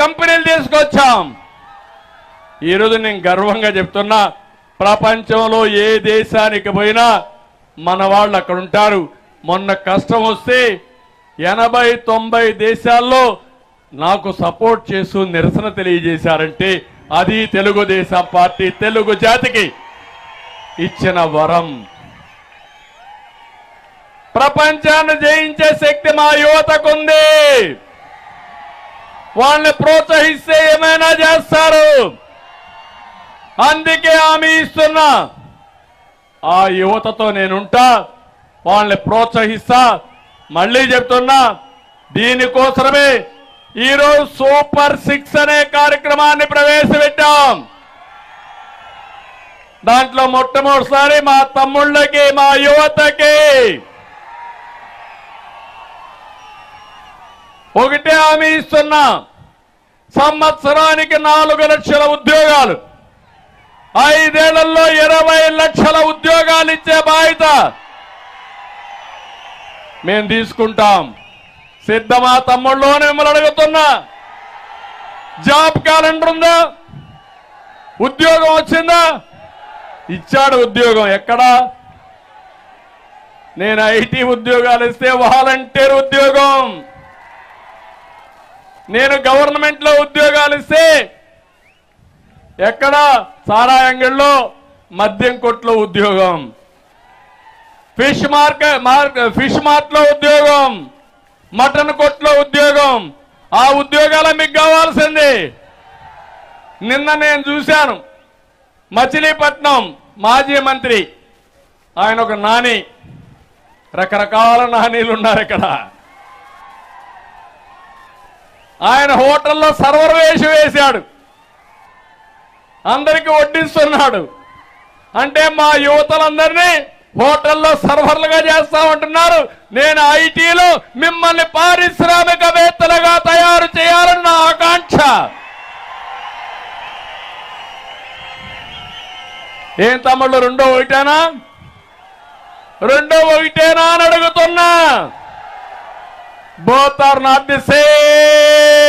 కంపెనీలు తీసుకొచ్చాం. ఈరోజు నేను గర్వంగా చెప్తున్నా, ప్రపంచంలో ఏ దేశానికి పోయినా మన వాళ్ళు అక్కడ ఉంటారు. మొన్న కష్టం వస్తే 80-90 దేశాల్లో నాకు సపోర్ట్ చేస్తూ నిరసన తెలియజేశారంటే అది తెలుగుదేశం పార్టీ తెలుగు జాతికి ఇచ్చిన వరం. ప్రపంచాన్ని జయించే శక్తి మా యువతకుంది. వాళ్ళని ప్రోత్సహిస్తే ఏమైనా చేస్తారు. అందుకే హామీ ఇస్తున్నా, ఆ యువతతో నేనుంటా, వాళ్ళని ప్రోత్సహిస్తా. మళ్ళీ చెప్తున్నా, దీనికోసమే ఈరోజు సూపర్ 6 అనే కార్యక్రమాన్ని ప్రవేశపెట్టాం. దాంట్లో మొట్టమొదటిసారి మా తమ్ముళ్ళకి, మా యువతకి ఒకటే హామీ ఇస్తున్నా, సంవత్సరానికి 4 లక్షల ఉద్యోగాలు, 5 ఏళ్లలో 20 లక్షల ఉద్యోగాలు ఇచ్చే బాధ్యత మేము తీసుకుంటాం. సిద్ధమా తమ్ముళ్ళు? మిమ్మల్ని అడుగుతున్నా, జాబ్ క్యాలెండర్ ఉందా? ఉద్యోగం వచ్చిందా? ఇచ్చాడు ఉద్యోగం. ఎక్కడా? నేను ఐటీ ఉద్యోగాలు ఇస్తే వాలంటీర్ ఉద్యోగం, నేను గవర్నమెంట్ లో ఉద్యోగాలు ఇస్తే ఎక్కడ? సారా అంగడిలో, మద్యం కొట్లో ఉద్యోగం, ఫిష్ మార్ట్ లో ఉద్యోగం, మటన్ కొట్లో ఉద్యోగం. ఆ ఉద్యోగాలు మీకు కావాల్సింది. నిన్న నేను చూశాను, మచిలీపట్నం మాజీ మంత్రి, ఆయన ఒక నాని, రకరకాల నానీలు ఉన్నారు ఇక్కడ. ఆయన హోటల్లో సర్వర్ వేశాడు, అందరికీ వడ్డిస్తున్నాడు. అంటే మా యువతలందరినీ హోటల్లో సర్వర్లుగా చేస్తామంటున్నారు. నేను ఐటీలో మిమ్మల్ని పారిశ్రామికవేత్తలుగా తయారు చేయాలని నా ఆకాంక్ష. ఏం తమ్ముళ్ళు, రెండో ఒకటేనా అని అడుగుతున్నా. Both are not the same.